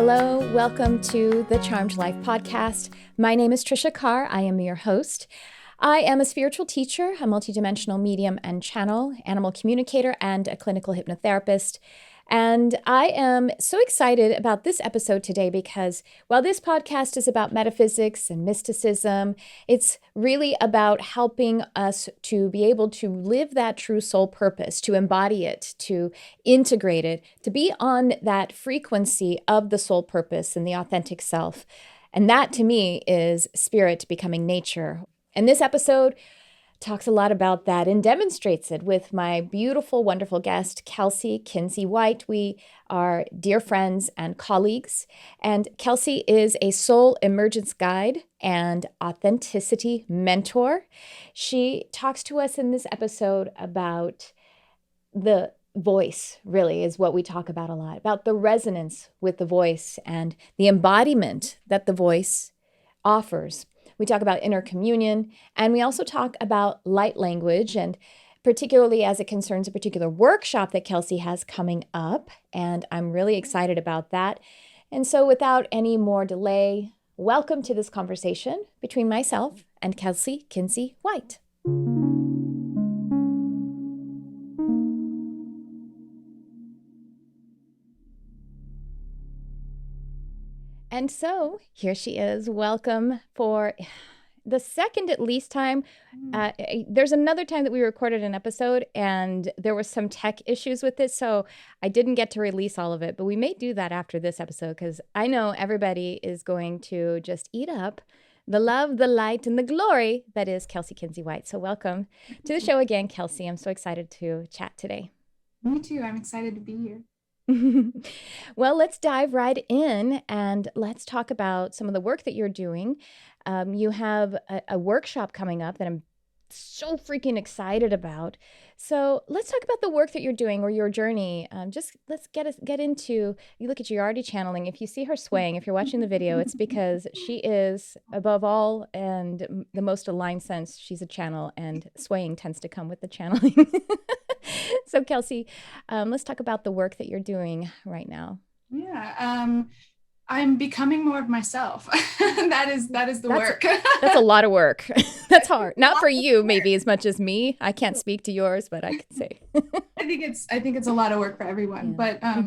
Hello, welcome to the Charmed Life podcast. My name is Tricia Carr. I am your host. I am a spiritual teacher, a multidimensional medium and channel, animal communicator, and a clinical hypnotherapist. And I am so excited about this episode today because while this podcast is about metaphysics and mysticism, it's really about helping us to be able to live that true soul purpose, to embody it, to integrate it, to be on that frequency of the soul purpose and the authentic self. And that to me is spirit becoming nature. And this episode talks a lot about that and demonstrates it with my beautiful, wonderful guest, Kelsey Kinsey White. We are dear friends and colleagues, and Kelsey is a soul emergence guide and authenticity mentor. She talks to us in this episode about the voice, really, is what we talk about a lot, about the resonance with the voice and the embodiment that the voice offers. We talk about inner communion, and we also talk about light language, and particularly as it concerns a particular workshop that Kelsey has coming up, and I'm really excited about that. And so without any more delay, welcome to this conversation between myself and Kelsey Kinsey White. And so here she is. Welcome for the second, at least, time. There's another time that we recorded an episode and there were some tech issues with it. So I didn't get to release all of it, but we may do that after this episode because I know everybody is going to just eat up the love, the light, and the glory that is Kelsey Kinsey White. So welcome to the show again, Kelsey. I'm so excited to chat today. Me too. I'm excited to be here. Well, let's dive right in and let's talk about some of the work that you're doing. You have a workshop coming up that I'm so freaking excited about. So let's talk about the work that you're doing or your journey. Just let's get into, you look at, you're already channeling. If you see her swaying, if you're watching the video, it's because she is above all and the most aligned sense. She's a channel, and swaying tends to come with the channeling. So Kelsey, let's talk about the work that you're doing right now. Yeah, I'm becoming more of myself. That is the work. That's a lot of work. That's hard. Not for you, maybe as much as me. I can't speak to yours, but I can say. I think it's a lot of work for everyone. Yeah.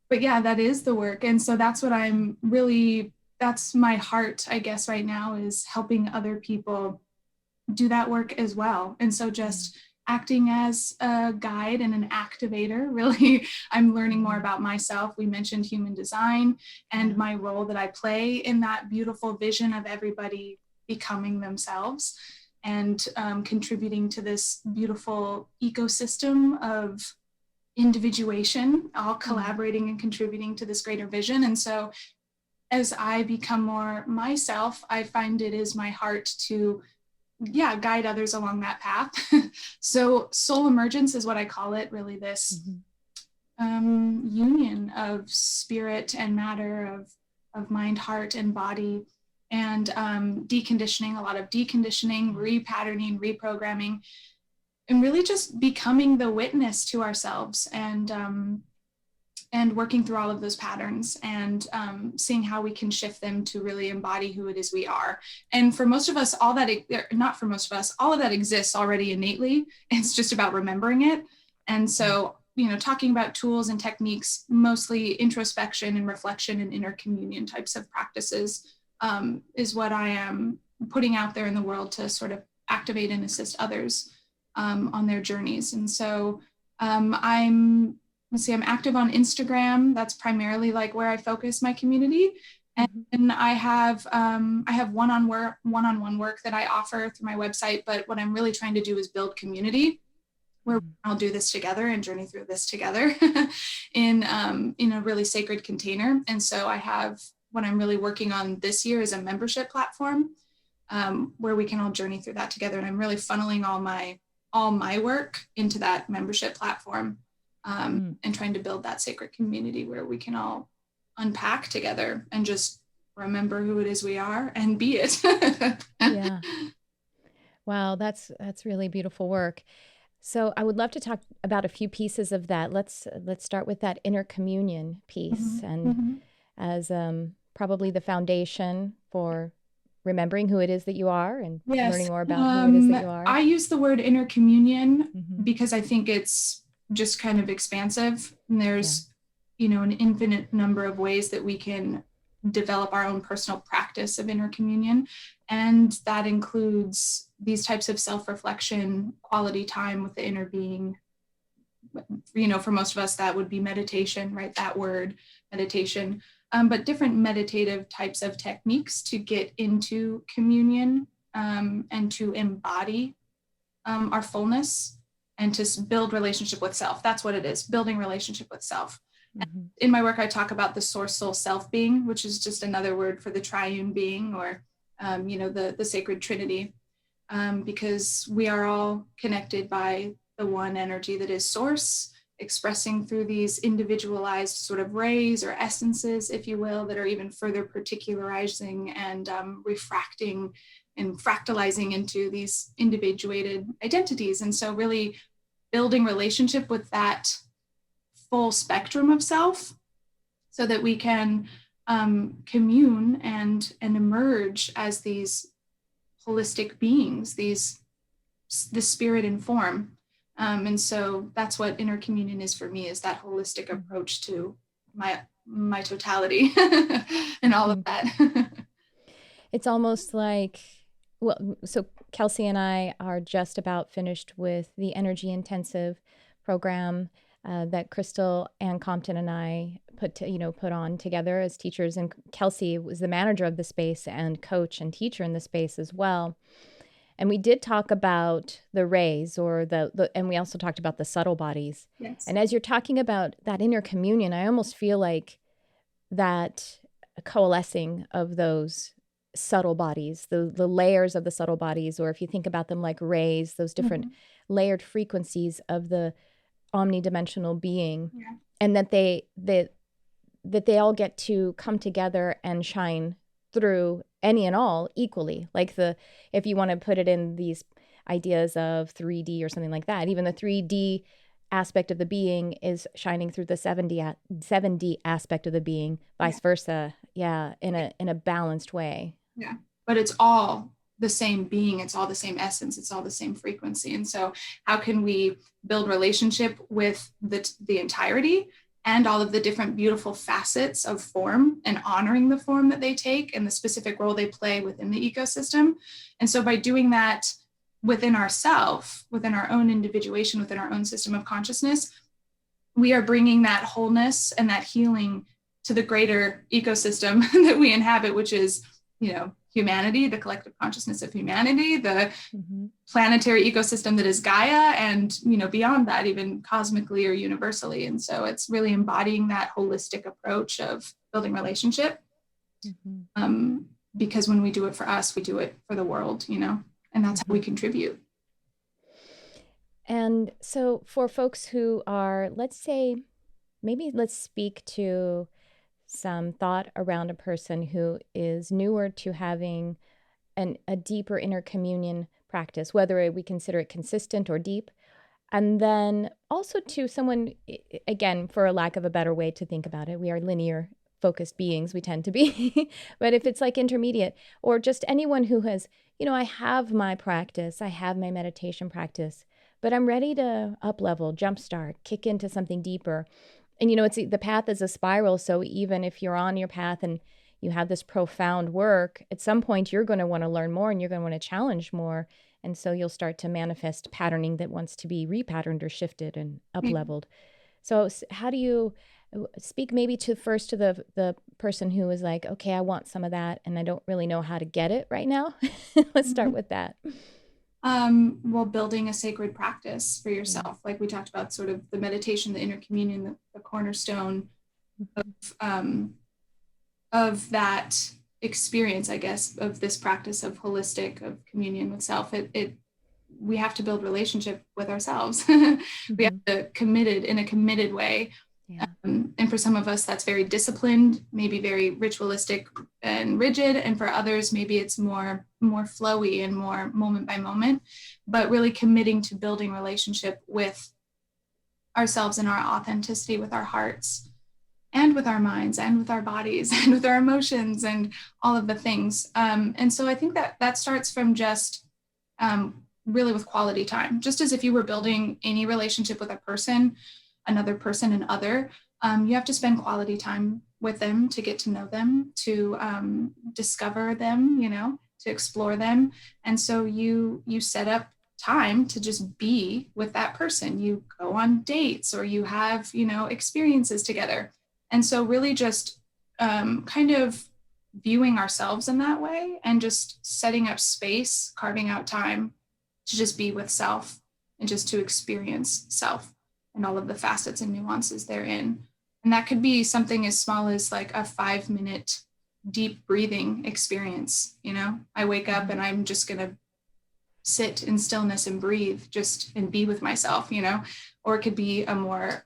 But yeah, that is the work, and so that's what I'm really. That's my heart, I guess, right now, is helping other people do that work as well. And so just acting as a guide and an activator, really, I'm learning more about myself. We mentioned human design and my role that I play in that beautiful vision of everybody becoming themselves and contributing to this beautiful ecosystem of individuation, all collaborating and contributing to this greater vision. And so as I become more myself, I find it is my heart to guide others along that path. So soul emergence is what I call it, really this union of spirit and matter, of mind, heart, and body, and deconditioning, a lot of deconditioning, repatterning, reprogramming, and really just becoming the witness to ourselves and working through all of those patterns and seeing how we can shift them to really embody who it is we are. And for most of us, all of that exists already innately. It's just about remembering it. And so, talking about tools and techniques, mostly introspection and reflection and inner communion types of practices is what I am putting out there in the world to sort of activate and assist others on their journeys. And so I'm active on Instagram. That's primarily like where I focus my community. And I have one-on-one work that I offer through my website. But what I'm really trying to do is build community where I'll do this together and journey through this together in a really sacred container. And so what I'm really working on this year is a membership platform where we can all journey through that together. And I'm really funneling all my work into that membership platform. And trying to build that sacred community where we can all unpack together and just remember who it is we are and be it. Yeah. Wow, that's really beautiful work. So I would love to talk about a few pieces of that. Let's start with that inner communion piece. And as probably the foundation for remembering who it is that you are and Yes. learning more about who it is that you are? I use the word inner communion Mm-hmm. because I think it's just kind of expansive. And there's, an infinite number of ways that we can develop our own personal practice of inner communion. And that includes these types of self-reflection, quality time with the inner being. For most of us, that would be meditation, right? That word, meditation. But different meditative types of techniques to get into communion and to embody our fullness and to build relationship with self. That's what it is, building relationship with self. Mm-hmm. In my work, I talk about the source soul self being, which is just another word for the triune being, or, the sacred trinity, because we are all connected by the one energy that is source, expressing through these individualized sort of rays or essences, if you will, that are even further particularizing and refracting and fractalizing into these individuated identities. And so really building relationship with that full spectrum of self so that we can commune and emerge as these holistic beings, the spirit in form. And so that's what inner communion is for me, is that holistic approach to my totality and all of that. It's almost like, so Kelsey and I are just about finished with the energy intensive program that Crystal and Compton and I put on together as teachers. And Kelsey was the manager of the space and coach and teacher in the space as well. And we did talk about the rays and we also talked about the subtle bodies. Yes. And as you're talking about that inner communion, I almost feel like that coalescing of those subtle bodies, the layers of the subtle bodies, or if you think about them like rays, those different layered frequencies of the omnidimensional being, and that they all get to come together and shine through any and all equally. Like if you want to put it in these ideas of 3D or something like that, even the 3D aspect of the being is shining through the 7D aspect of the being, vice versa. Yeah, in a balanced way. Yeah, but it's all the same being. It's all the same essence. It's all the same frequency. And so how can we build relationship with the entirety and all of the different beautiful facets of form, and honoring the form that they take and the specific role they play within the ecosystem? And so by doing that within ourself, within our own individuation, within our own system of consciousness, we are bringing that wholeness and that healing to the greater ecosystem that we inhabit, which is, humanity, the collective consciousness of humanity, the planetary ecosystem that is Gaia, and, beyond that, even cosmically or universally. And so it's really embodying that holistic approach of building relationship. Because when we do it for us, we do it for the world, and that's how we contribute. And so for folks who are, let's speak to some thought around a person who is newer to having a deeper inner communion practice, whether we consider it consistent or deep. And then also to someone, again, for a lack of a better way to think about it, we are linear focused beings, we tend to be. But if it's like intermediate, or just anyone who has, I have my practice, I have my meditation practice, but I'm ready to up level, jumpstart, kick into something deeper. And, the path is a spiral. So even if you're on your path and you have this profound work, at some point you're going to want to learn more and you're going to want to challenge more. And so you'll start to manifest patterning that wants to be repatterned or shifted and up-leveled. So how do you speak maybe to the person who is like, okay, I want some of that and I don't really know how to get it right now? Let's start with that. Well, building a sacred practice for yourself, like we talked about, sort of the meditation, the inner communion, the cornerstone of that experience, I guess, of this practice of of communion with self. We have to build relationship with ourselves. We have to committed in a committed way. Yeah. And for some of us, that's very disciplined, maybe very ritualistic and rigid. And for others, maybe it's more flowy and more moment by moment, but really committing to building relationship with ourselves and our authenticity with our hearts. and with our minds and with our bodies and with our emotions and all of the things. And so I think that starts from just really with quality time, just as if you were building any relationship with a person, another person, and other, you have to spend quality time with them to get to know them, to discover them, to explore them. And so you set up time to just be with that person. You go on dates or you have, experiences together. And so really just kind of viewing ourselves in that way and just setting up space, carving out time to just be with self and just to experience self and all of the facets and nuances therein. And that could be something as small as like a 5-minute deep breathing experience. I wake up and I'm just going to sit in stillness and breathe just and be with myself, or it could be a more,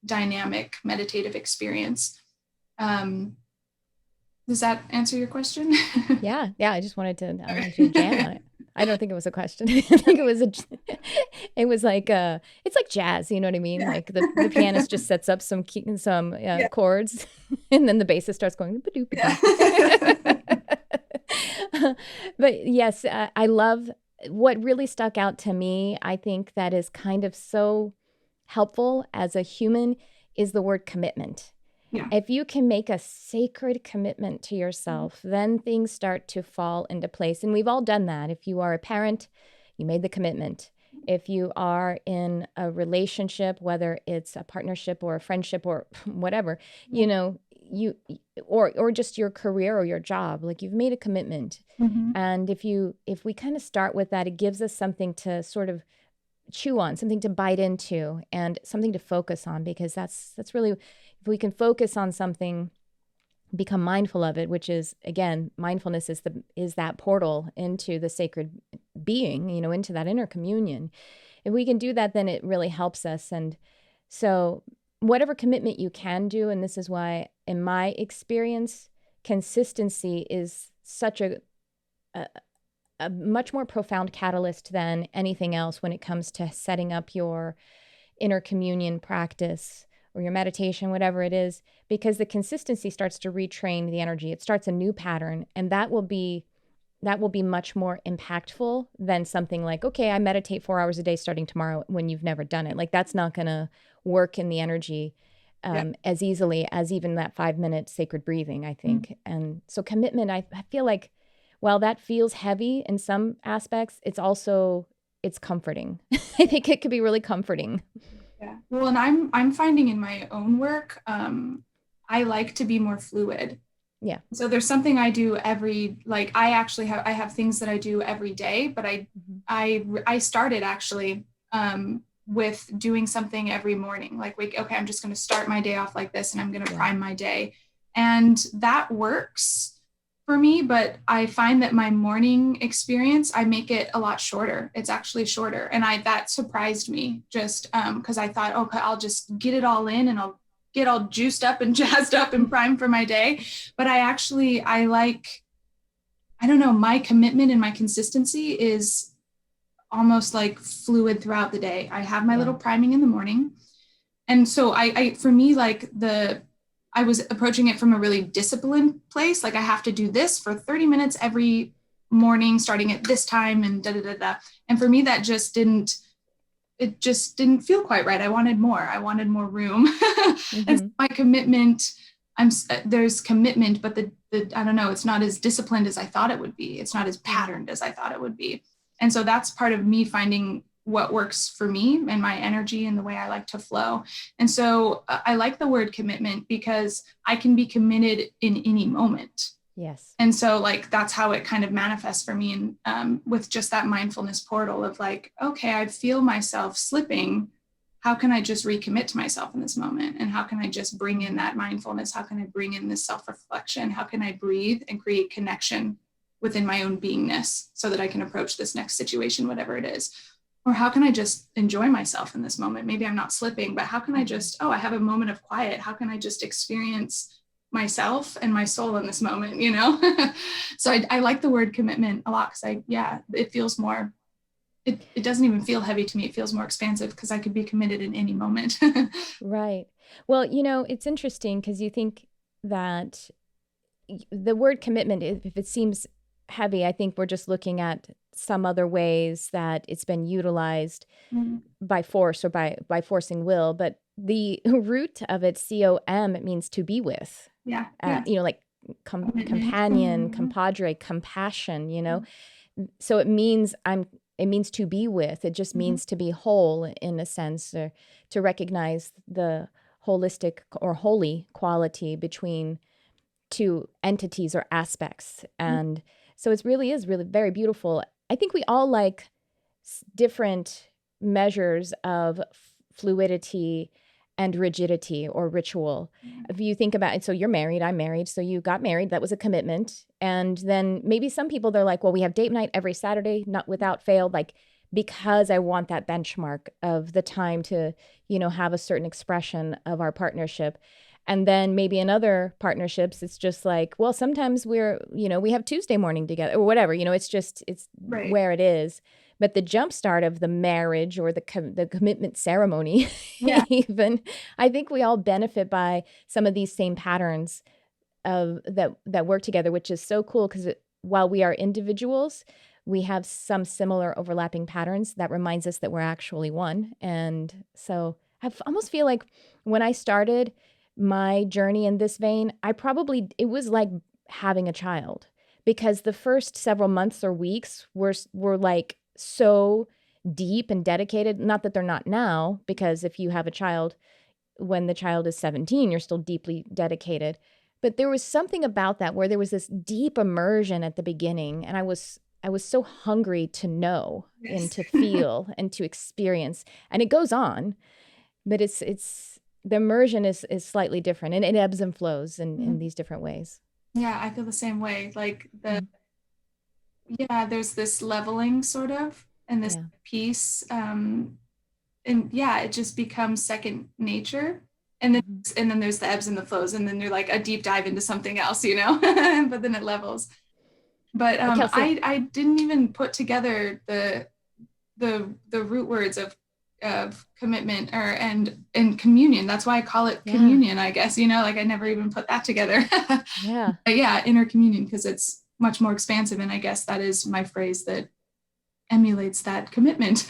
dynamic meditative experience. Does that answer your question? Yeah. I just wanted to jam on it. I don't think it was a question. I think it was like, it's like jazz, you know what I mean? Yeah. Like the pianist just sets up some chords and then the bassist starts going, but yes, I love what really stuck out to me. I think that is kind of so helpful as a human is the word commitment. Yeah. If you can make a sacred commitment to yourself, then things start to fall into place. And we've all done that. If you are a parent, you made the commitment. If you are in a relationship, whether it's a partnership or a friendship or whatever, you or just your career or your job, like you've made a commitment. Mm-hmm. And if we kind of start with that, it gives us something to sort of chew on, something to bite into, and something to focus on, because that's really, if we can focus on something, become mindful of it, which is, again, mindfulness is that portal into the sacred being, into that inner communion. If we can do that, then it really helps us. And so whatever commitment you can do, and this is why, in my experience, consistency is such a much more profound catalyst than anything else when it comes to setting up your inner communion practice or your meditation, whatever it is, because the consistency starts to retrain the energy. It starts a new pattern, and that will be much more impactful than something like, okay, I meditate 4 hours a day starting tomorrow, when you've never done it. Like, that's not going to work in the energy as easily as even that 5-minute sacred breathing, I think. Mm-hmm. And so commitment, I feel like, while that feels heavy in some aspects, it's comforting. I think it could be really comforting. Yeah. Well, and I'm finding in my own work, I like to be more fluid. Yeah. So there's something I do I have things that I do every day, but I started actually with doing something every morning. Like, okay, I'm just going to start my day off like this, and I'm going to prime my day. And that works for me, but I find that my morning experience, I make it a lot shorter. It's actually shorter. And that surprised me, just because I thought, okay, I'll just get it all in and I'll get all juiced up and jazzed up and primed for my day. But I like, I don't know, my commitment and my consistency is almost like fluid throughout the day. I have my little priming in the morning. And so for me, like I was approaching it from a really disciplined place. Like, I have to do this for 30 minutes every morning, starting at this time and And for me, that just didn't feel quite right. I wanted more room. Mm-hmm. And my commitment, there's commitment, but the I don't know, it's not as disciplined as I thought it would be. It's not as patterned as I thought it would be. And so that's part of me finding what works for me and my energy and the way I like to flow. And so I like the word commitment because I can be committed in any moment. Yes. And so that's how it kind of manifests for me. And with just that mindfulness portal of like, okay, I feel myself slipping. How can I just recommit to myself in this moment? And how can I just bring in that mindfulness? How can I bring in this self-reflection? How can I breathe and create connection within my own beingness so that I can approach this next situation, whatever it is? Or how can I just enjoy myself in this moment? Maybe I'm not slipping, but how can I just, I have a moment of quiet. How can I just experience myself and my soul in this moment, So I like the word commitment a lot because it feels more, it doesn't even feel heavy to me. It feels more expansive because I could be committed in any moment. Right. Well, it's interesting because you think that the word commitment, if it seems heavy, I think we're just looking at some other ways that it's been utilized by force or by forcing will. But the root of it, COM, it means to be with. Yeah. Like companion, compadre, compassion, So it means to be with. It just means to be whole in a sense, or to recognize the holistic or holy quality between two entities or aspects. And so it really is really very beautiful. I think we all like different measures of fluidity and rigidity or ritual. If you think about it, so you're married, I'm married, so you got married, that was a commitment. And then maybe some people, they're like, well, we have date night every Saturday, not without fail, like, because I want that benchmark of the time to, have a certain expression of our partnership. And then maybe in other partnerships, it's just like, well, sometimes we have Tuesday morning together or whatever, it's Right. where it is. But the jumpstart of the marriage or the commitment ceremony, even, I think we all benefit by some of these same patterns of that work together, which is so cool because while we are individuals, we have some similar overlapping patterns that reminds us that we're actually one. And so I almost feel like when I started my journey in this vein, it was like having a child, because the first several months or weeks were like so deep and dedicated. Not that they're not now, because if you have a child, when the child is 17, you're still deeply dedicated. But there was something about that where there was this deep immersion at the beginning, and I was so hungry to know and to feel and to experience. And it goes on, but it's the immersion is slightly different, and it ebbs and flows in these different ways. Yeah, I feel the same way. Like there's this leveling sort of, and this peace. And it just becomes second nature. And then there's the ebbs and the flows, and then you're like a deep dive into something else, but then it levels. But I didn't even put together the root words of commitment and communion. That's why I call it communion, I guess, like I never even put that together. But inner communion, because it's much more expansive. And I guess that is my phrase that emulates that commitment.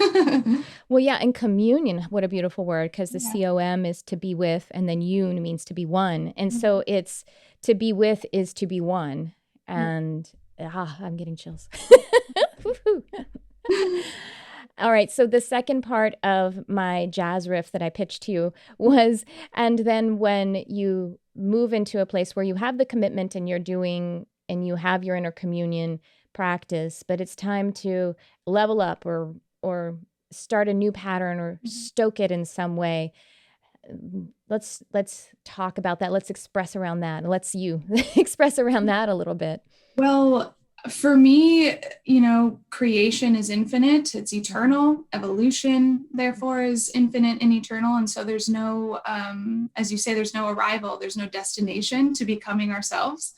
Well, yeah. And communion, what a beautiful word, because the COM is to be with, and then un means to be one. And so it's to be with is to be one. And I'm getting chills. All right. So the second part of my jazz riff that I pitched to you was, and then when you move into a place where you have the commitment and you're doing, and you have your inner communion practice, but it's time to level up or start a new pattern or stoke it in some way. Let's talk about that. Let's express around that. Let's you express around that a little bit. Well, for me, creation is infinite. It's eternal. Evolution, therefore, is infinite and eternal. And so there's no, as you say, there's no arrival. There's no destination to becoming ourselves.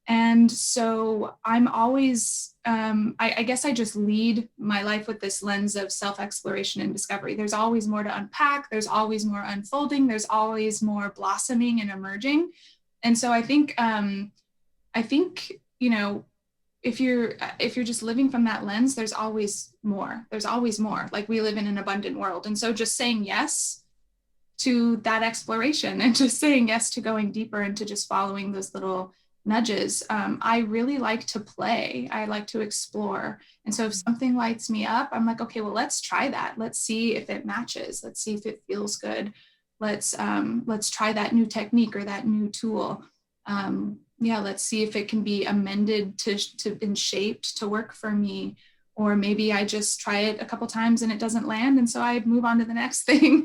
And so I'm always, I guess I just lead my life with this lens of self-exploration and discovery. There's always more to unpack. There's always more unfolding. There's always more blossoming and emerging. And so I think, if you're just living from that lens, there's always more. There's always more. Like, we live in an abundant world. And so just saying yes to that exploration, and just saying yes to going deeper, and to just following those little nudges. I really like to play. I like to explore. And so if something lights me up, I'm like, okay, well, let's try that. Let's see if it matches. Let's see if it feels good. Let's try that new technique or that new tool. Let's see if it can be amended to and shaped to work for me. Or maybe I just try it a couple times and it doesn't land, and so I move on to the next thing.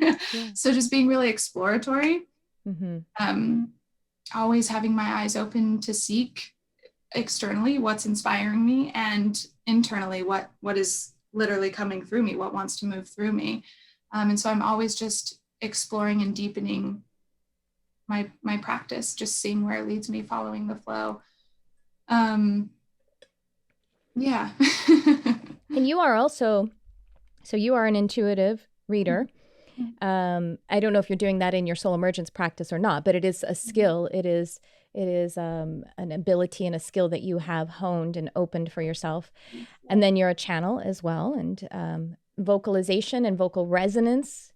So just being really exploratory. Always having my eyes open to seek externally what's inspiring me, and internally what is literally coming through me, what wants to move through me. And so I'm always just exploring and deepening my practice, just seeing where it leads me, following the flow. And you are also, so you are an intuitive reader, I don't know if you're doing that in your soul emergence practice or not, but it is a skill. It is an ability and a skill that you have honed and opened for yourself. And then you're a channel as well. And vocalization and vocal resonance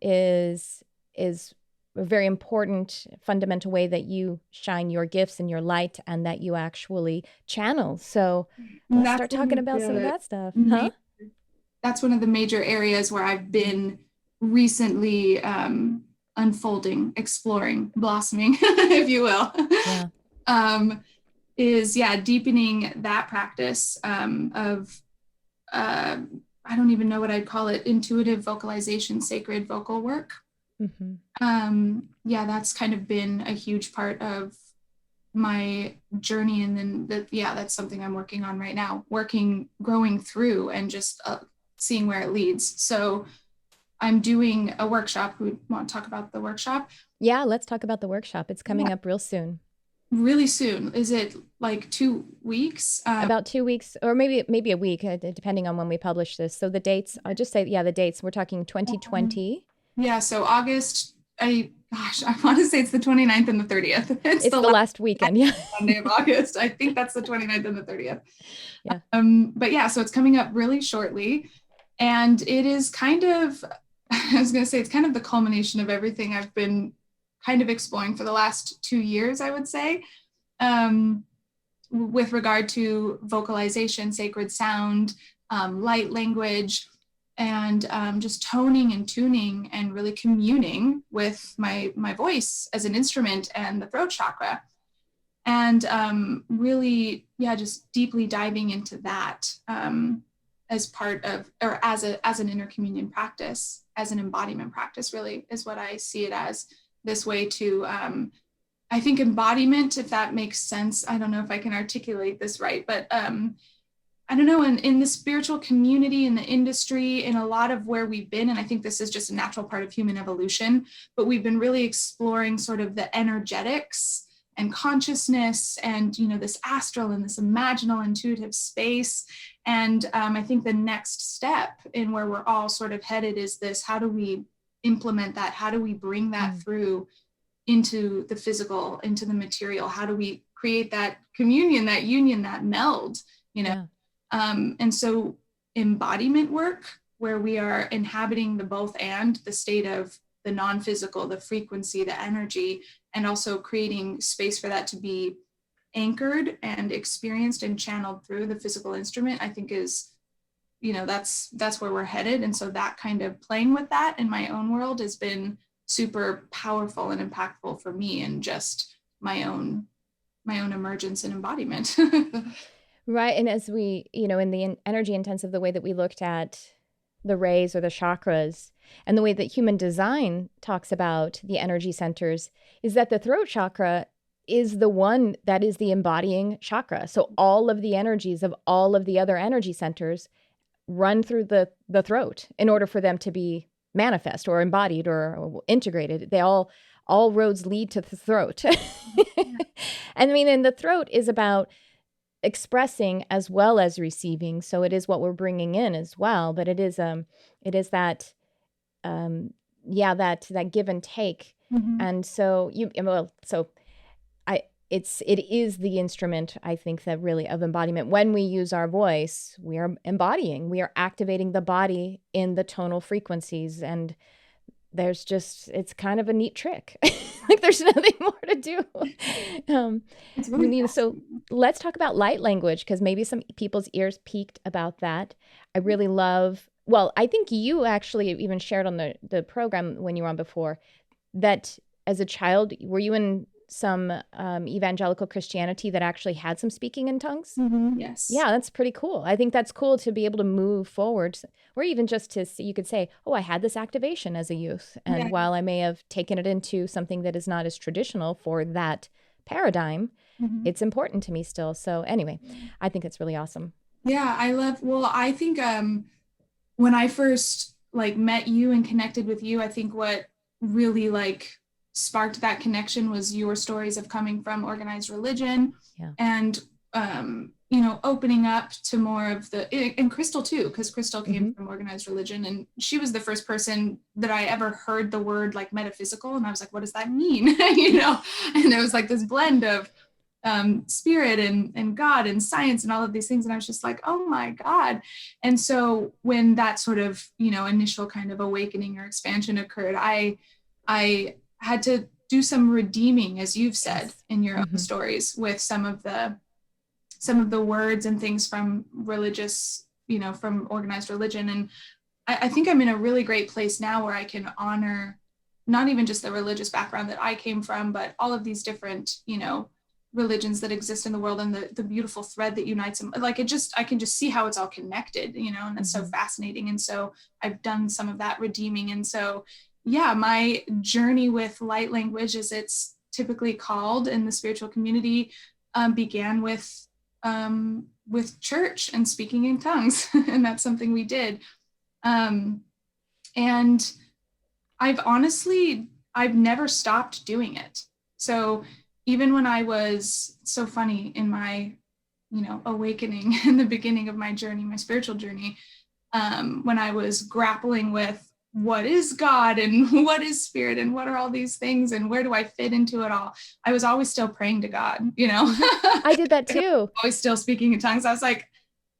is a very important fundamental way that you shine your gifts and your light, and that you actually channel. So let's start talking about some of that stuff. Huh? That's one of the major areas where I've been recently unfolding, exploring, blossoming, if you will. Is deepening that practice of I don't even know what I'd call it, intuitive vocalization, sacred vocal work. That's kind of been a huge part of my journey. And then that's something I'm working on right now, growing through and just seeing where it leads. So I'm doing a workshop. We want to talk about the workshop? Yeah, let's talk about the workshop. It's coming up real soon. Really soon. Is it like 2 weeks? About 2 weeks, or maybe a week, depending on when we publish this. So the dates, I'll just say, the dates, we're talking 2020. So August, I want to say it's the 29th and the 30th. It's the last weekend. Sunday of August. I think that's the 29th and the 30th. So it's coming up really shortly. And it is kind of, I was going to say, it's kind of the culmination of everything I've been kind of exploring for the last 2 years, I would say, with regard to vocalization, sacred sound, light language, and just toning and tuning and really communing with my voice as an instrument and the throat chakra. And really, just deeply diving into that as part of, or as an inner communion practice, as an embodiment practice, really is what I see it as. This way to, I think embodiment, if that makes sense. I don't know if I can articulate this right, but I don't know, in the spiritual community, in the industry, in a lot of where we've been, and I think this is just a natural part of human evolution, but we've been really exploring sort of the energetics and consciousness and, this astral and this imaginal intuitive space. And I think the next step in where we're all sort of headed is this: how do we implement that? How do we bring that through into the physical, into the material? How do we create that communion, that union, that meld, and so embodiment work, where we are inhabiting the both and, the state of the non-physical, the frequency, the energy, and also creating space for that to be anchored and experienced and channeled through the physical instrument, I think is, that's where we're headed. And so that kind of playing with that in my own world has been super powerful and impactful for me, and just my own emergence and embodiment. Right. And as we, in the energy intensive, the way that we looked at the rays or the chakras, and the way that human design talks about the energy centers, is that the throat chakra is the one that is the embodying chakra. So all of the energies of all of the other energy centers run through the throat in order for them to be manifest or embodied or integrated. They all roads lead to the throat. And the throat is about expressing as well as receiving. So it is what we're bringing in as well, but it is that that give and take. And so it is the instrument, I think, that really of embodiment. When we use our voice, we are embodying, we are activating the body in the tonal frequencies. And it's kind of a neat trick. Like there's nothing more to do. It's really so let's talk about light language, because maybe some people's ears peaked about that. I really love, I think you actually even shared on the program when you were on before, that as a child, were you in some evangelical Christianity that actually had some speaking in tongues? Yes. Yeah, that's pretty cool. I think that's cool to be able to move forward, or even just to see, you could say, I had this activation as a youth. And while I may have taken it into something that is not as traditional for that paradigm, it's important to me still. So anyway, I think it's really awesome. Yeah, I think when I first met you and connected with you, I think what really sparked that connection was your stories of coming from organized religion, and opening up to more of and Crystal too, because Crystal came Mm-hmm. from organized religion, and she was the first person that I ever heard the word like metaphysical. And I was like, what does that mean? And it was like this blend of spirit and God and science and all of these things. And I was just like, oh my God. And so when that sort of, initial kind of awakening or expansion occurred, I had to do some redeeming, as you've said in your own stories, with some of the words and things from religious, from organized religion. And I think I'm in a really great place now where I can honor not even just the religious background that I came from, but all of these different, religions that exist in the world, and the beautiful thread that unites them. Like I can just see how it's all connected, and that's so fascinating. And so I've done some of that redeeming. And so, yeah, my journey with light language, as it's typically called in the spiritual community, began with church and speaking in tongues. And that's something we did. And I've never stopped doing it. So even when I was so funny in my, awakening in the beginning of my journey, my spiritual journey, when I was grappling with what is God and what is spirit and what are all these things and where do I fit into it all, I was always still praying to God, I did that too. Always still speaking in tongues. I was like,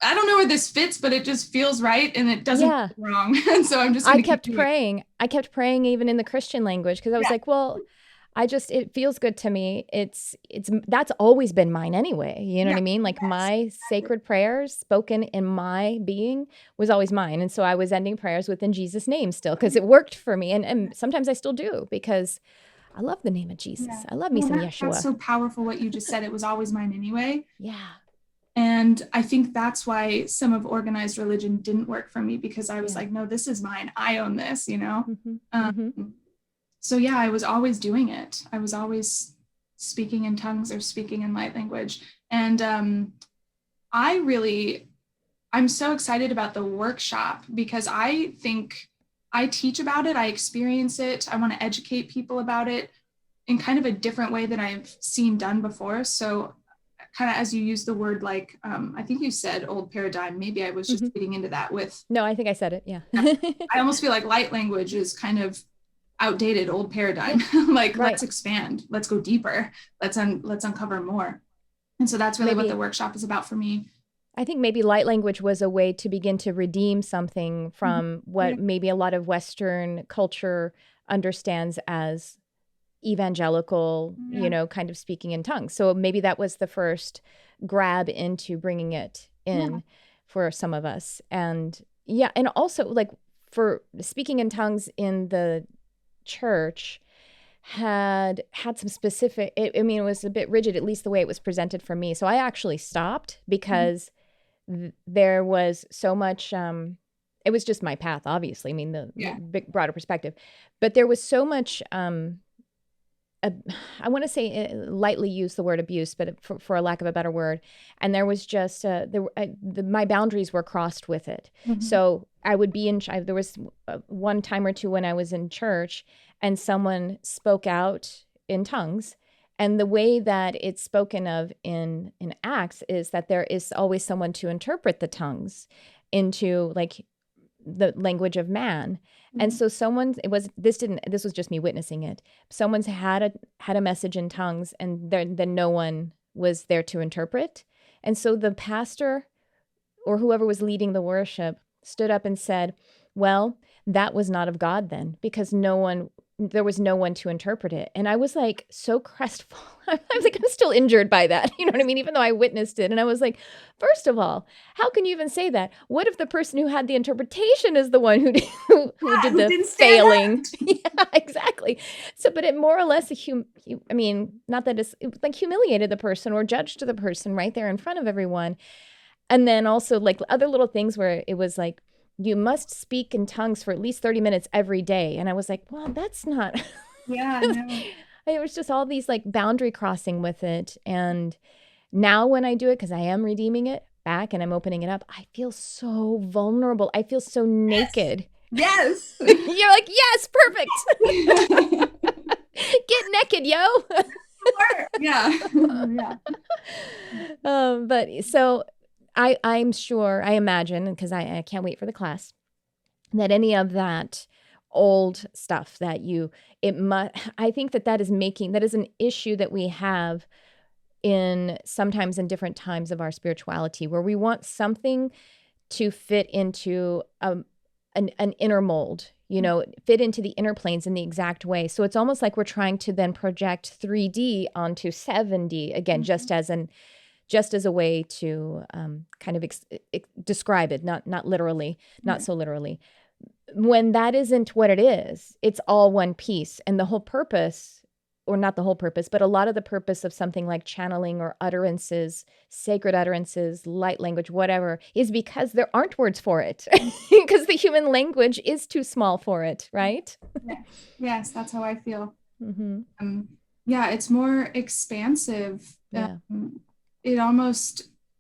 I don't know where this fits, but it just feels right and it doesn't feel wrong. And so I'm just I kept praying. I kept praying even in the Christian language, because I was like, well, it feels good to me. That's always been mine anyway. You know what I mean? Like my sacred prayers spoken in my being was always mine. And so I was ending prayers within Jesus' name still, because it worked for me. And sometimes I still do, because I love the name of Jesus. Yeah. I love me some Yeshua. That's so powerful what you just said. It was always mine anyway. Yeah. And I think that's why some of organized religion didn't work for me, because I was like, no, this is mine. I own this, So yeah, I was always doing it. I was always speaking in tongues or speaking in light language. And I'm so excited about the workshop, because I think I teach about it. I experience it. I want to educate people about it in kind of a different way than I've seen done before. So kind of as you use the word, like, I think you said old paradigm. Maybe I was just getting into that with. No, I think I said it. Yeah. I almost feel like light language is kind of outdated, old paradigm. Like, let's expand, let's go deeper, let's uncover more. And so that's really what the workshop is about for me. I think maybe light language was a way to begin to redeem something from what maybe a lot of Western culture understands as evangelical, kind of speaking in tongues. So maybe that was the first grab into bringing it in for some of us. And and also like for speaking in tongues in the church had some specific, it was a bit rigid, at least the way it was presented for me. So I actually stopped because there was so much, it was just my path, obviously. The big, broader perspective, but there was so much, I want to say lightly use the word abuse, but for a lack of a better word. And there was just, my boundaries were crossed with it. So I would be there was one time or two when I was in church and someone spoke out in tongues. And the way that it's spoken of in Acts is that there is always someone to interpret the tongues into like the language of man. And so this was just me witnessing it. Someone's had a message in tongues, and then no one was there to interpret. And so the pastor or whoever was leading the worship stood up and said, well, that was not of God then, because there was no one to interpret it. And I was like so crestfallen. I was like, I'm still injured by that. You know what I mean? Even though I witnessed it. And I was like, first of all, how can you even say that? What if the person who had the interpretation is the one who did the failing? Yeah, exactly. So, but it more or less, not that it like humiliated the person or judged the person right there in front of everyone. And then also like other little things where it was like, you must speak in tongues for at least 30 minutes every day. And I was like, well, that's not. Yeah, no. It was just all these like boundary crossing with it. And now when I do it, because I am redeeming it back and I'm opening it up, I feel so vulnerable. I feel so naked. Yes. You're like, yes, perfect. Get naked, yo. Yeah. Yeah. But so I'm sure, I imagine, because I can't wait for the class, that any of that old stuff that I think that is an issue that we have sometimes in different times of our spirituality, where we want something to fit into an inner mold, fit into the inner planes in the exact way. So it's almost like we're trying to then project 3D onto 7D again, just as a way to kind of describe it, not literally, not so literally. When that isn't what it is, it's all one piece. And the whole purpose, or not the whole purpose, but a lot of the purpose of something like channeling or utterances, sacred utterances, light language, whatever, is because there aren't words for it, because the human language is too small for it, right? Yeah. Yes, that's how I feel. Mm-hmm. Yeah, it's more expansive. Yeah.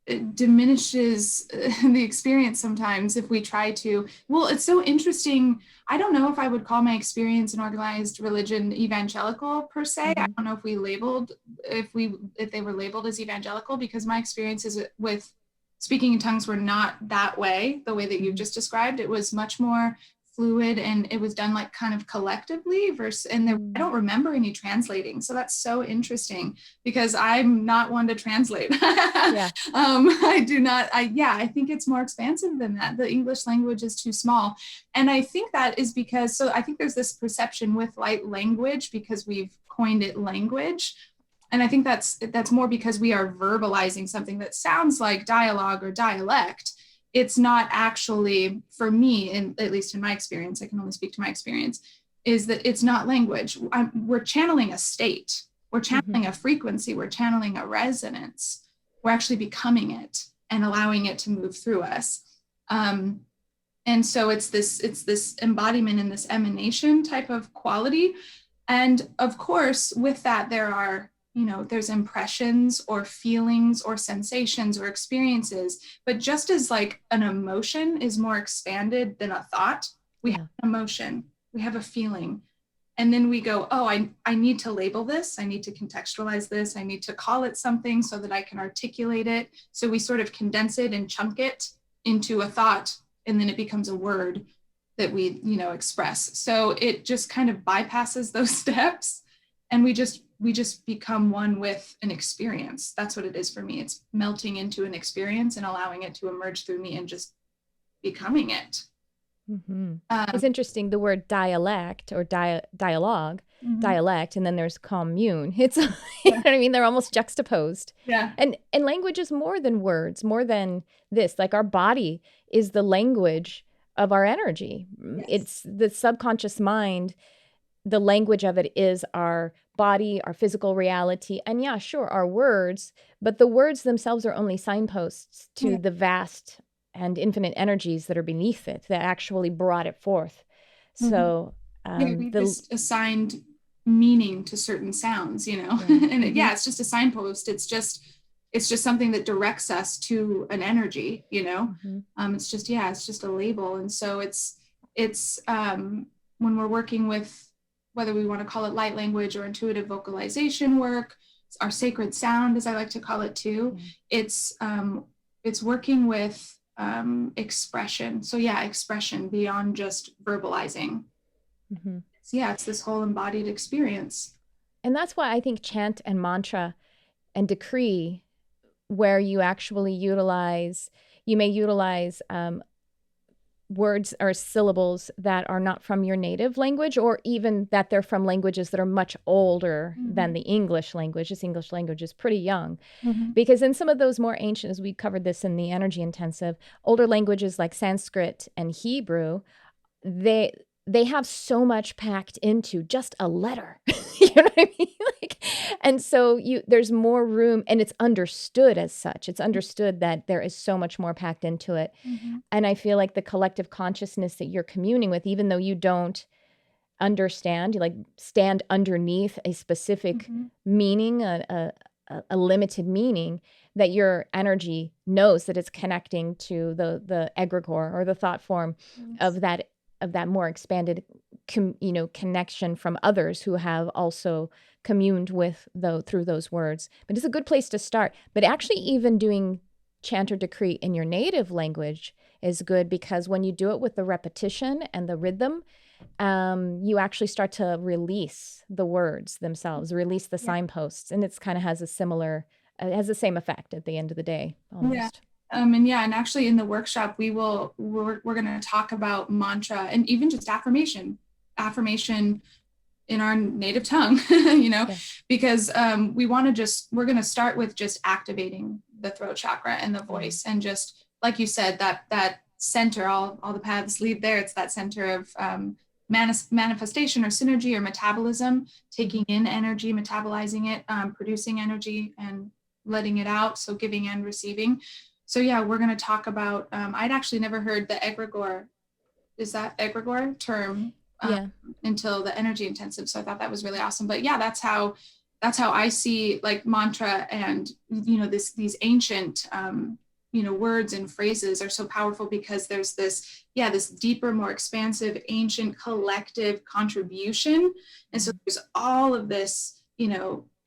It diminishes the experience sometimes if we try to. Well, it's so interesting. I don't know if I would call my experience in organized religion evangelical per se. I don't know if they were labeled as evangelical, because my experiences with speaking in tongues were not that way, the way that you've just described. It was much more fluid, and it was done like kind of collectively I don't remember any translating. So that's so interesting, because I'm not one to translate. Yeah. I do not. I think it's more expansive than that. The English language is too small. And I think that is because, so I think there's this perception with light language, because we've coined it language. And I think that's more because we are verbalizing something that sounds like dialogue or dialect. It's not actually, for me, at least in my experience, I can only speak to my experience, is that it's not language. We're channeling a state. We're channeling a frequency. We're channeling a resonance. We're actually becoming it and allowing it to move through us. And so it's this embodiment and this emanation type of quality. And of course, with that, there's impressions or feelings or sensations or experiences. But just as like an emotion is more expanded than a thought, we have an emotion, we have a feeling. And then we go, oh, I need to label this. I need to contextualize this. I need to call it something so that I can articulate it. So we sort of condense it and chunk it into a thought, and then it becomes a word that we, express. So it just kind of bypasses those steps, and we just become one with an experience. That's what it is for me. It's melting into an experience and allowing it to emerge through me and just becoming it. It's interesting, the word dialect or dialogue, dialect, and then there's commune. It's, you know what I mean? They're almost juxtaposed. Yeah. And language is more than words, more than this. Like our body is the language of our energy. Yes. It's the subconscious mind. The language of it is our body, our physical reality. And yeah, sure, our words, but the words themselves are only signposts to the vast and infinite energies that are beneath it that actually brought it forth. So we just assigned meaning to certain sounds, and it's just a signpost. It's just something that directs us to an energy, it's just a label. And so it's when we're working with, whether we want to call it light language or intuitive vocalization work, our sacred sound, as I like to call it too, it's working with expression. So expression beyond just verbalizing. It's this whole embodied experience. And that's why I think chant and mantra and decree, where you actually you may utilize words or syllables that are not from your native language, or even that they're from languages that are much older than the English language. This English language is pretty young. Because in some of those more ancient, as we covered this in the energy intensive, older languages like Sanskrit and Hebrew, they have so much packed into just a letter. You know what I mean? And so there's more room, and it's understood as such. It's understood that there is so much more packed into it. And I feel like the collective consciousness that you're communing with, even though you don't understand, you stand underneath a specific meaning, a limited meaning, that your energy knows that it's connecting to the egregore or the thought form of that more expanded connection from others who have also communed with through those words. But it's a good place to start. But actually, even doing chant or decree in your native language is good, because when you do it with the repetition and the rhythm, you actually start to release the words themselves, release the signposts, and it's kind of has a similar, has the same effect at the end of the day, almost. And actually in the workshop, we're going to talk about mantra and even just affirmation in our native tongue, because we're going to start with just activating the throat chakra and the voice. And just like you said, that center, all the paths lead there. It's that center of manifestation or synergy or metabolism, taking in energy, metabolizing it, producing energy and letting it out. So giving and receiving. So we're going to talk about, I'd actually never heard the egregore. Is that egregore term? Until the energy intensive. So I thought that was really awesome. But that's how I see like mantra and, these ancient, words and phrases are so powerful, because there's this deeper, more expansive, ancient collective contribution. And so there's all of this,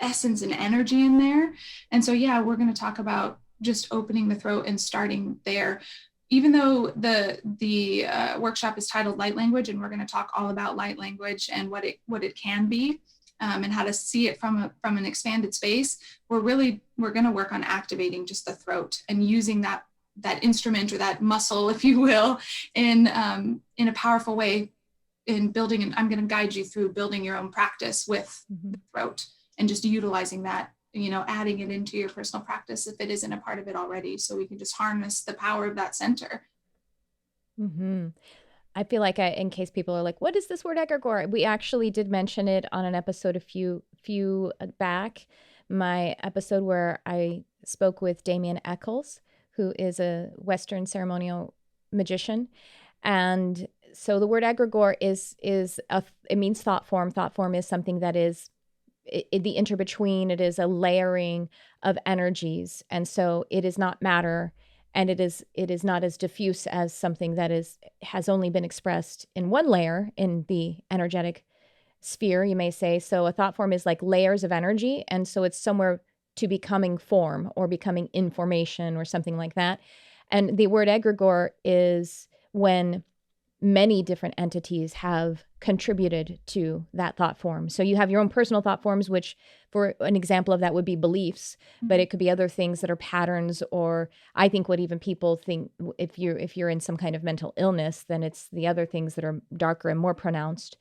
essence and energy in there. And so, we're going to talk about just opening the throat and starting there. Even though the workshop is titled Light Language, and we're going to talk all about light language and what it can be, and how to see it from an expanded space, we're going to work on activating just the throat and using that instrument or that muscle, if you will, in a powerful way in building. And I'm going to guide you through building your own practice with the throat and just utilizing that, adding it into your personal practice if it isn't a part of it already, so we can just harness the power of that center. I feel like in case people are like, what is this word egregore? We actually did mention it on an episode a few back, my episode where I spoke with Damien Eccles, who is a Western ceremonial magician. And so the word egregore it means thought form. Thought form is something that is the inter-between. It is a layering of energies. And so it is not matter, and it is not as diffuse as something that has only been expressed in one layer in the energetic sphere, you may say. So a thought form is like layers of energy. And so it's somewhere to becoming form or becoming information or something like that. And the word egregore is when many different entities have contributed to that thought form. So you have your own personal thought forms, which for an example of that would be beliefs, but it could be other things that are patterns, or I think what even people think, if you're in some kind of mental illness, then it's the other things that are darker and more pronounced.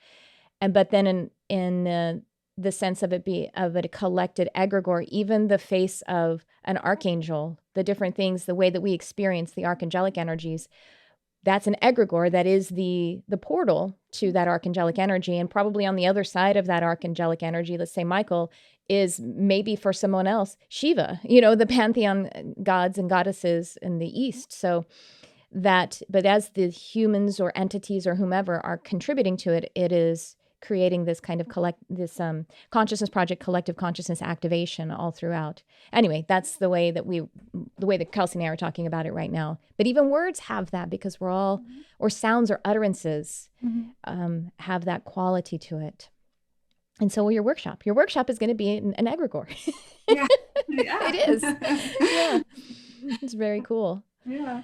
But then in the sense of a collected egregore, even the face of an archangel, the different things, the way that we experience the archangelic energies, that's an egregore. That is the portal to that archangelic energy. And probably on the other side of that archangelic energy, let's say Michael, is maybe for someone else, Shiva, the pantheon gods and goddesses in the East. So but as the humans or entities or whomever are contributing to it, it is creating this kind of consciousness project, collective consciousness activation all throughout. Anyway, that's the way that Kelsey and I are talking about it right now. But even words have that, because we're all, or sounds or utterances have that quality to it. And so your workshop is going to be an egregore. Yeah. It is. Yeah. It's very cool. Yeah.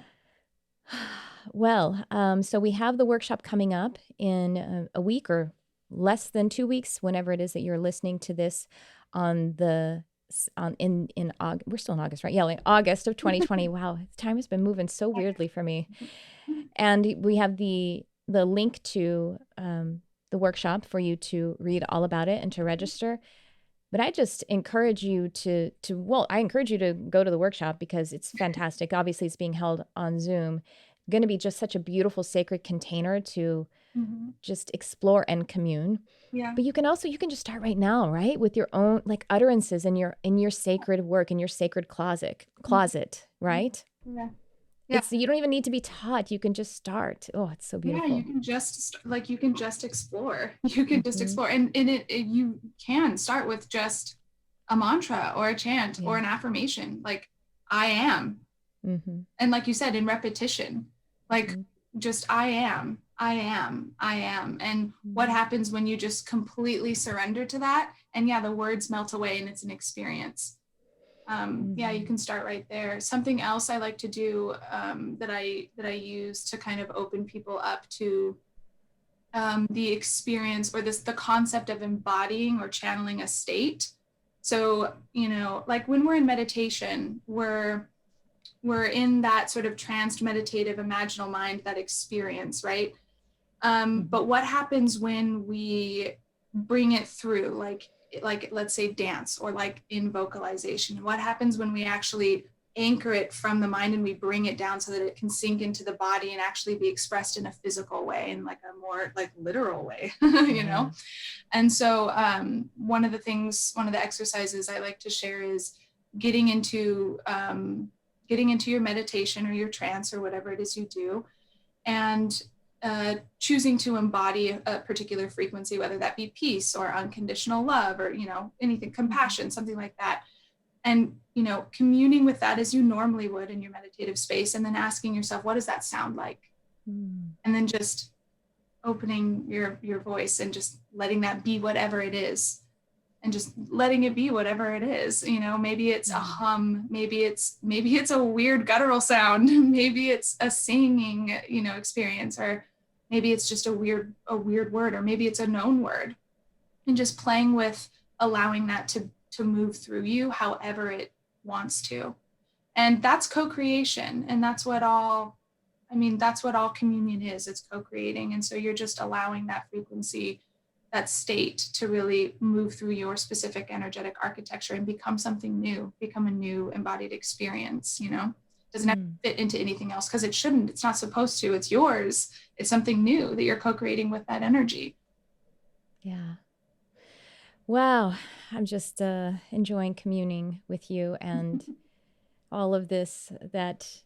Well, so we have the workshop coming up in a week or less than 2 weeks, whenever it is that you're listening to this in August. We're still in August, right? Yeah, like August of 2020. Wow, time has been moving so weirdly for me. And we have the link to the workshop for you to read all about it and to register. But I just encourage you to go to the workshop, because it's fantastic. Obviously, it's being held on Zoom. Going to be just such a beautiful sacred container to just explore and commune. Yeah. But you can just start right now, right? With your own like utterances in your sacred work, in your sacred closet, right? Yeah. You don't even need to be taught. You can just start. Oh, it's so beautiful. Yeah, you can just explore. You can just explore, and you can start with just a mantra or a chant or an affirmation, like I am, and like you said, in repetition, like just I am. I am. And what happens when you just completely surrender to that? And yeah, the words melt away and it's an experience. Yeah, you can start right there. Something else I like to do that I use to kind of open people up to the experience or the concept of embodying or channeling a state. So, like when we're in meditation, we're in that sort of tranced meditative imaginal mind, that experience, right? But what happens when we bring it through, like let's say dance, or like in vocalization? What happens when we actually anchor it from the mind and we bring it down so that it can sink into the body and actually be expressed in a physical way, in like a more like literal way, And so one of the exercises I like to share is getting into your meditation or your trance or whatever it is you do, and choosing to embody a particular frequency, whether that be peace or unconditional love or, anything, compassion, something like that. And, communing with that as you normally would in your meditative space, and then asking yourself, what does that sound like? And then just opening your voice and just letting that be whatever it is, and just letting it be whatever it is. Maybe it's a hum, maybe it's a weird guttural sound, maybe it's a singing, experience, or maybe it's just a weird word, or maybe it's a known word, and just playing with allowing that to move through you however it wants to. And that's co-creation. And that's what all communion is. It's co-creating. And so you're just allowing that frequency, that state, to really move through your specific energetic architecture and become something new, become a new embodied experience. Doesn't have to fit into anything else, because it shouldn't. It's not supposed to. It's yours. It's something new that you're co-creating with that energy. Yeah. Wow. I'm just enjoying communing with you and all of this, that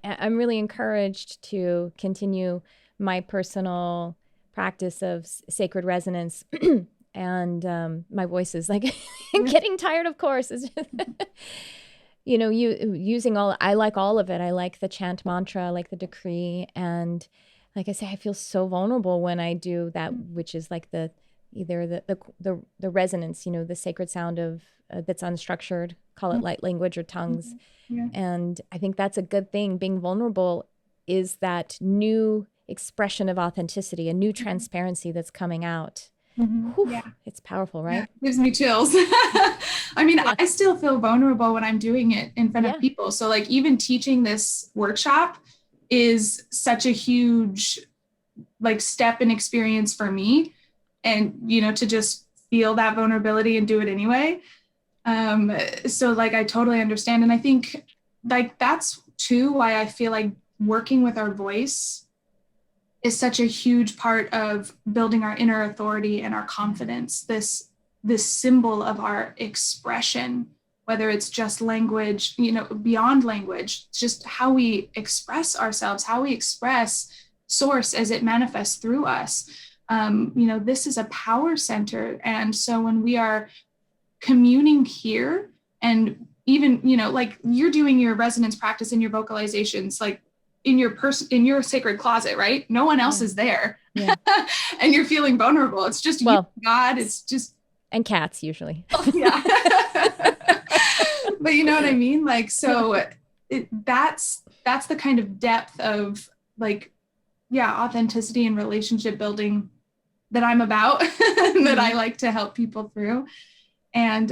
I'm really encouraged to continue my personal practice of sacred resonance. And my voice is like getting tired, of course. It's just using I like all of it. I like the chant mantra, I like the decree. And like I say, I feel so vulnerable when I do that, which is like either the resonance, the sacred sound of that's unstructured, call it light language or tongues. Yeah. And I think that's a good thing. Being vulnerable is that new expression of authenticity, a new transparency that's coming out. Whew, yeah. It's powerful, right? Yeah, it gives me chills. I still feel vulnerable when I'm doing it in front of people. So like even teaching this workshop is such a huge like step in experience for me. And, to just feel that vulnerability and do it anyway. So like, I totally understand. And I think like, that's too why I feel like working with our voice is such a huge part of building our inner authority and our confidence. This symbol of our expression, whether it's just language, beyond language, just how we express ourselves, how we express source as it manifests through us. This is a power center. And so when we are communing here, and even, like you're doing your resonance practice and your vocalizations, like in your sacred closet, right? No one else is there. Yeah. And you're feeling vulnerable. It's just you, God. It's just, and cats usually. Yeah. But you know what I mean? Like, so that's the kind of depth of like, authenticity and relationship building that I'm about, that I like to help people through. And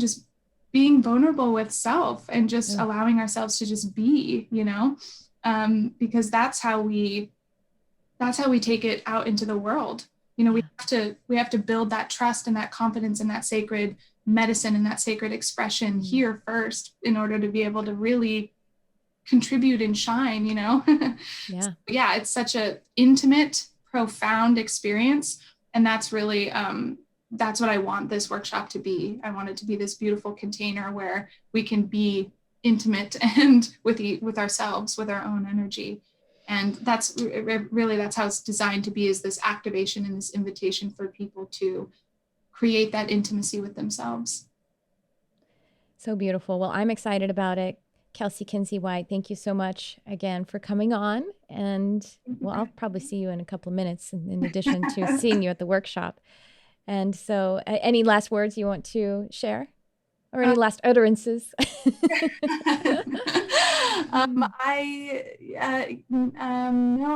just being vulnerable with self and just allowing ourselves to just be, because that's how we take it out into the world. We have to build that trust and that confidence and that sacred medicine and that sacred expression here first, in order to be able to really contribute and shine, It's such a intimate, profound experience. And that's really, that's what I want this workshop to be. I want it to be this beautiful container where we can be intimate and with ourselves, with our own energy. And that's how it's designed to be, is this activation and this invitation for people to create that intimacy with themselves. So beautiful. Well, I'm excited about it. Kelsey Kinsey White, thank you so much again for coming on. And well, I'll probably see you in a couple of minutes in addition to seeing you at the workshop. And so, any last words you want to share? Or any last utterances? No,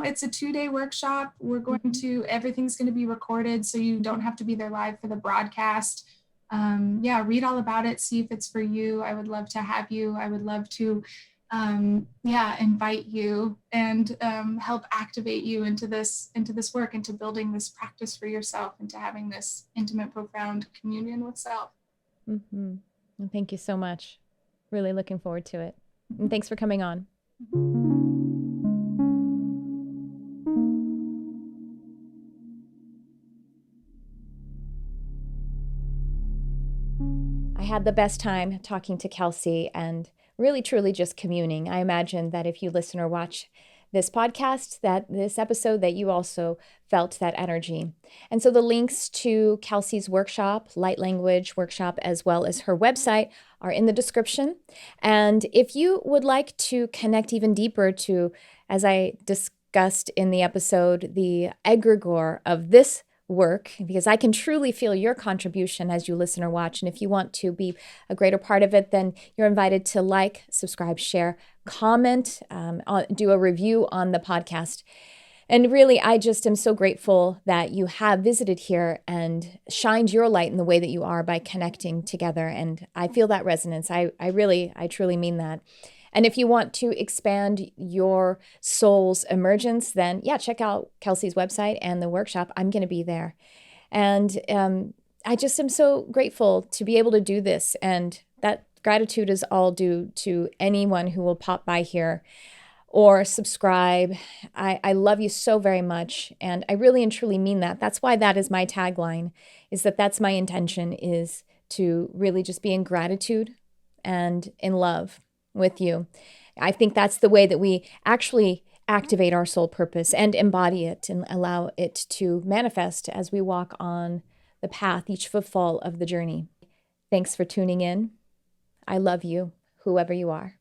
it's a 2-day workshop. We're going to, everything's going to be recorded, so you don't have to be there live for the broadcast. Read all about it, see if it's for you. I would love to have you. I would love to, invite you and help activate you into this work, into building this practice for yourself, into having this intimate, profound communion with self. Mm-hmm. Well, thank you so much. Really looking forward to it. And thanks for coming on. I had the best time talking to Kelsey and really truly just communing. I imagine that if you listen or watch this podcast, that this episode, that you also felt that energy. And so the links to Kelsey's workshop, Light Language Workshop, as well as her website are in the description. And if you would like to connect even deeper to, as I discussed in the episode, the egregore of this work, because I can truly feel your contribution as you listen or watch. And if you want to be a greater part of it, then you're invited to like, subscribe, share, comment, do a review on the podcast. And really, I just am so grateful that you have visited here and shined your light in the way that you are by connecting together. And I feel that resonance. I truly mean that. And if you want to expand your soul's emergence, then check out Kelsey's website and the workshop. I'm going to be there. And I just am so grateful to be able to do this. And that gratitude is all due to anyone who will pop by here or subscribe. I love you so very much. And I really and truly mean that. That's why that is my tagline, is that's my intention, is to really just be in gratitude and in love with you. I think that's the way that we actually activate our soul purpose and embody it and allow it to manifest as we walk on the path, each footfall of the journey. Thanks for tuning in. I love you, whoever you are.